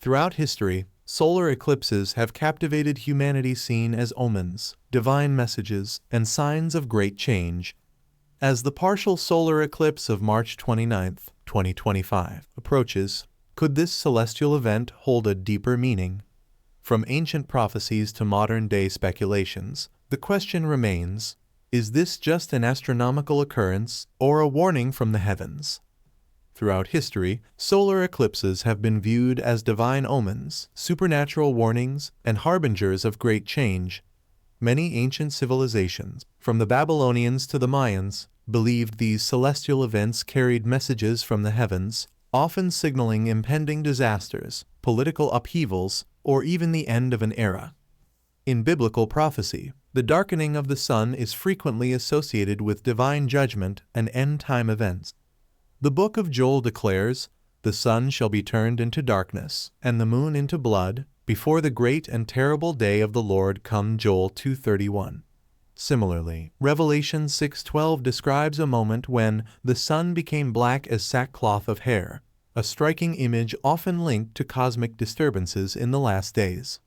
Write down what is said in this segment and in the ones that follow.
Throughout history, solar eclipses have captivated humanity, seen as omens, divine messages, and signs of great change. As the partial solar eclipse of March 29, 2025, approaches, could this celestial event hold a deeper meaning? From ancient prophecies to modern-day speculations, the question remains, is this just an astronomical occurrence or a warning from the heavens? Throughout history, solar eclipses have been viewed as divine omens, supernatural warnings, and harbingers of great change. Many ancient civilizations, from the Babylonians to the Mayans, believed these celestial events carried messages from the heavens, often signaling impending disasters, political upheavals, or even the end of an era. In biblical prophecy, the darkening of the sun is frequently associated with divine judgment and end-time events. The book of Joel declares, "The sun shall be turned into darkness, and the moon into blood, before the great and terrible day of the Lord come." Joel 2:31. Similarly, Revelation 6:12 describes a moment when the sun became black as sackcloth of hair, a striking image often linked to cosmic disturbances in the last days.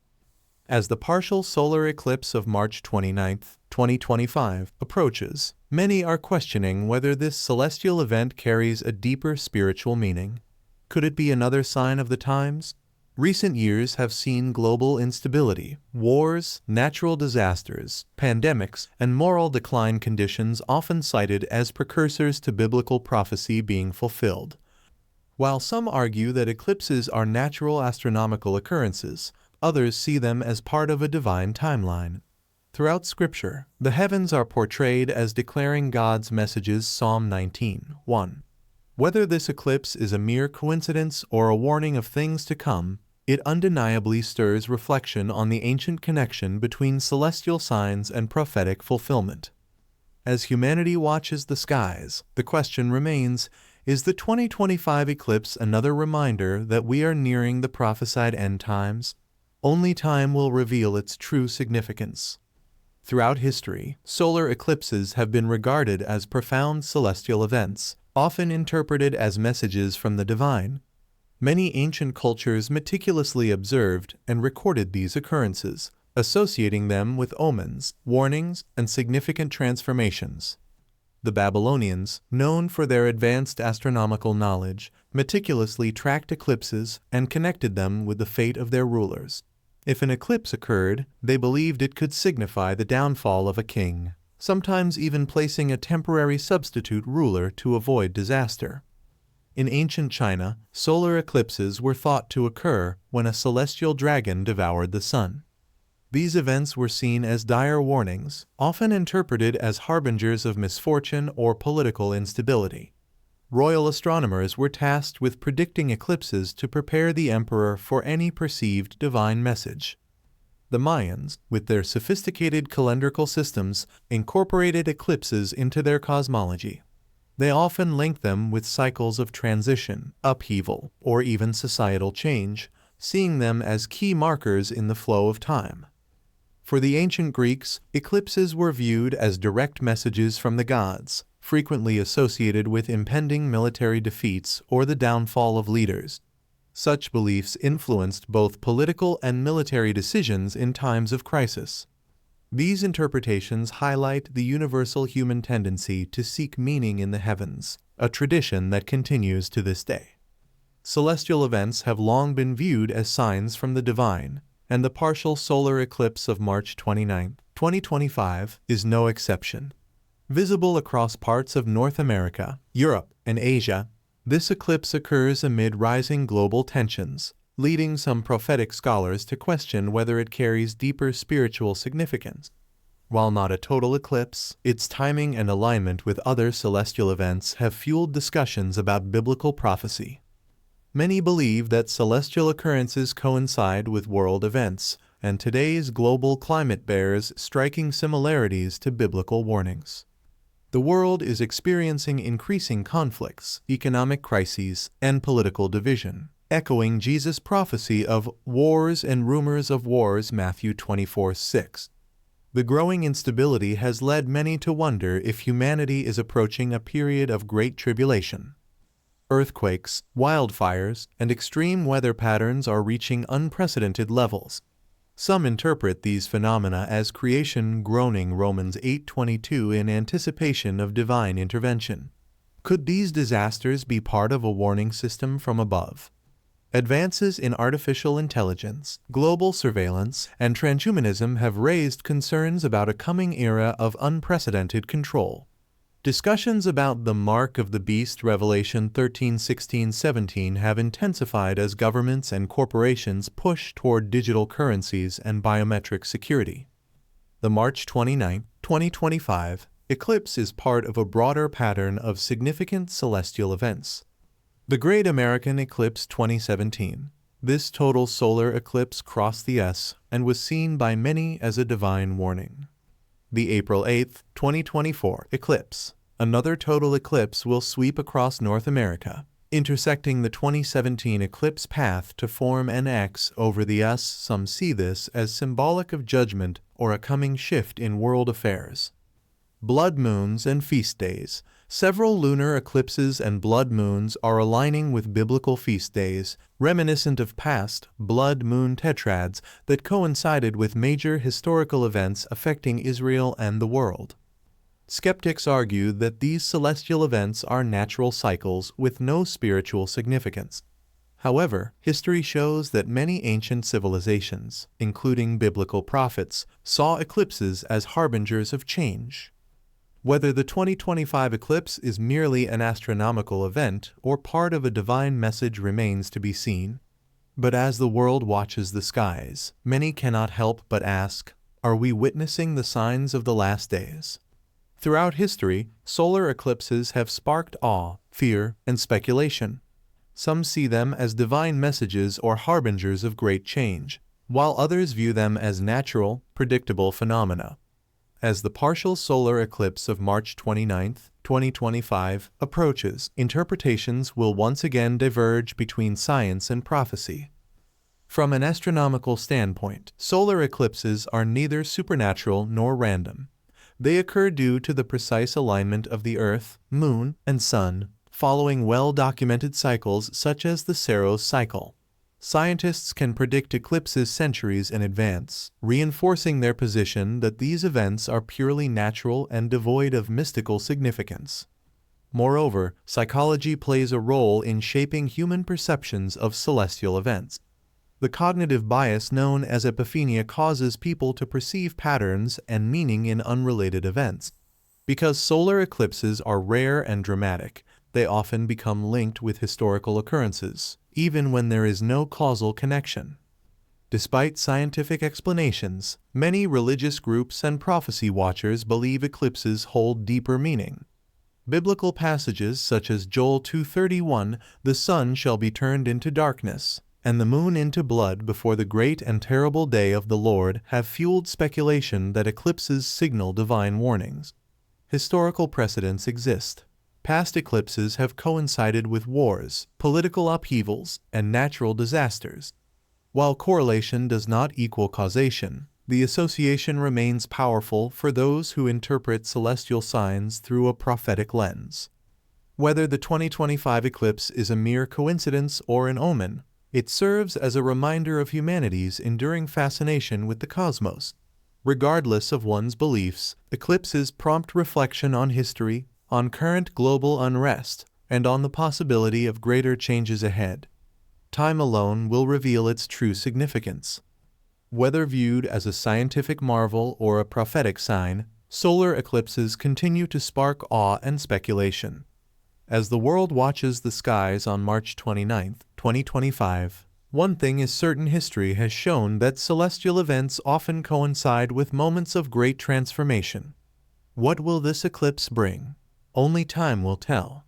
As the partial solar eclipse of March 29, 2025, approaches, many are questioning whether this celestial event carries a deeper spiritual meaning. Could it be another sign of the times? Recent years have seen global instability, wars, natural disasters, pandemics, and moral decline, conditions often cited as precursors to biblical prophecy being fulfilled. While some argue that eclipses are natural astronomical occurrences, others see them as part of a divine timeline. Throughout Scripture, the heavens are portrayed as declaring God's messages. Psalm 19:1. Whether this eclipse is a mere coincidence or a warning of things to come, it undeniably stirs reflection on the ancient connection between celestial signs and prophetic fulfillment. As humanity watches the skies, the question remains, is the 2025 eclipse another reminder that we are nearing the prophesied end times? Only time will reveal its true significance. Throughout history, solar eclipses have been regarded as profound celestial events, often interpreted as messages from the divine. Many ancient cultures meticulously observed and recorded these occurrences, associating them with omens, warnings, and significant transformations. The Babylonians, known for their advanced astronomical knowledge, meticulously tracked eclipses and connected them with the fate of their rulers. If an eclipse occurred, they believed it could signify the downfall of a king, sometimes even placing a temporary substitute ruler to avoid disaster. In ancient China, solar eclipses were thought to occur when a celestial dragon devoured the sun. These events were seen as dire warnings, often interpreted as harbingers of misfortune or political instability. Royal astronomers were tasked with predicting eclipses to prepare the emperor for any perceived divine message. The Mayans, with their sophisticated calendrical systems, incorporated eclipses into their cosmology. They often linked them with cycles of transition, upheaval, or even societal change, seeing them as key markers in the flow of time. For the ancient Greeks, eclipses were viewed as direct messages from the gods, frequently associated with impending military defeats or the downfall of leaders. Such beliefs influenced both political and military decisions in times of crisis. These interpretations highlight the universal human tendency to seek meaning in the heavens, a tradition that continues to this day. Celestial events have long been viewed as signs from the divine, and the partial solar eclipse of March 29, 2025, is no exception. Visible across parts of North America, Europe, and Asia, this eclipse occurs amid rising global tensions, leading some prophetic scholars to question whether it carries deeper spiritual significance. While not a total eclipse, its timing and alignment with other celestial events have fueled discussions about biblical prophecy. Many believe that celestial occurrences coincide with world events, and today's global climate bears striking similarities to biblical warnings. The world is experiencing increasing conflicts, economic crises, and political division, echoing Jesus' prophecy of wars and rumors of wars, Matthew 24:6. The growing instability has led many to wonder if humanity is approaching a period of great tribulation. Earthquakes, wildfires, and extreme weather patterns are reaching unprecedented levels. Some interpret these phenomena as creation groaning Romans 8:22 in anticipation of divine intervention. Could these disasters be part of a warning system from above? Advances in artificial intelligence, global surveillance, and transhumanism have raised concerns about a coming era of unprecedented control. Discussions about the mark of the beast Revelation 13:16-17 have intensified as governments and corporations push toward digital currencies and biometric security. The March 29, 2025 eclipse is part of a broader pattern of significant celestial events. The Great American Eclipse 2017. This total solar eclipse crossed the S and was seen by many as a divine warning. The April 8, 2024 eclipse. Another total eclipse will sweep across North America, intersecting the 2017 eclipse path to form an X over the S. Some see this as symbolic of judgment or a coming shift in world affairs. Blood moons and feast days. Several lunar eclipses and blood moons are aligning with biblical feast days, reminiscent of past blood moon tetrads that coincided with major historical events affecting Israel and the world. Skeptics argue that these celestial events are natural cycles with no spiritual significance. However, history shows that many ancient civilizations, including biblical prophets, saw eclipses as harbingers of change. Whether the 2025 eclipse is merely an astronomical event or part of a divine message remains to be seen. But as the world watches the skies, many cannot help but ask, are we witnessing the signs of the last days? Throughout history, solar eclipses have sparked awe, fear, and speculation. Some see them as divine messages or harbingers of great change, while others view them as natural, predictable phenomena. As the partial solar eclipse of March 29, 2025 approaches, interpretations will once again diverge between science and prophecy. From an astronomical standpoint, solar eclipses are neither supernatural nor random. They occur due to the precise alignment of the Earth, Moon, and Sun, following well-documented cycles such as the Saros cycle. Scientists can predict eclipses centuries in advance, reinforcing their position that these events are purely natural and devoid of mystical significance. Moreover, psychology plays a role in shaping human perceptions of celestial events. The cognitive bias known as epiphania causes people to perceive patterns and meaning in unrelated events. Because solar eclipses are rare and dramatic, they often become linked with historical occurrences, even when there is no causal connection. Despite scientific explanations, many religious groups and prophecy watchers believe eclipses hold deeper meaning. Biblical passages such as Joel 2:31, "The sun shall be turned into darkness, and the moon into blood before the great and terrible day of the Lord," have fueled speculation that eclipses signal divine warnings. Historical precedents exist. Past eclipses have coincided with wars, political upheavals, and natural disasters. While correlation does not equal causation, the association remains powerful for those who interpret celestial signs through a prophetic lens. Whether the 2025 eclipse is a mere coincidence or an omen, it serves as a reminder of humanity's enduring fascination with the cosmos. Regardless of one's beliefs, eclipses prompt reflection on history, on current global unrest, and on the possibility of greater changes ahead. Time alone will reveal its true significance. Whether viewed as a scientific marvel or a prophetic sign, solar eclipses continue to spark awe and speculation. As the world watches the skies on March 29, 2025, one thing is certain: history has shown that celestial events often coincide with moments of great transformation. What will this eclipse bring? Only time will tell.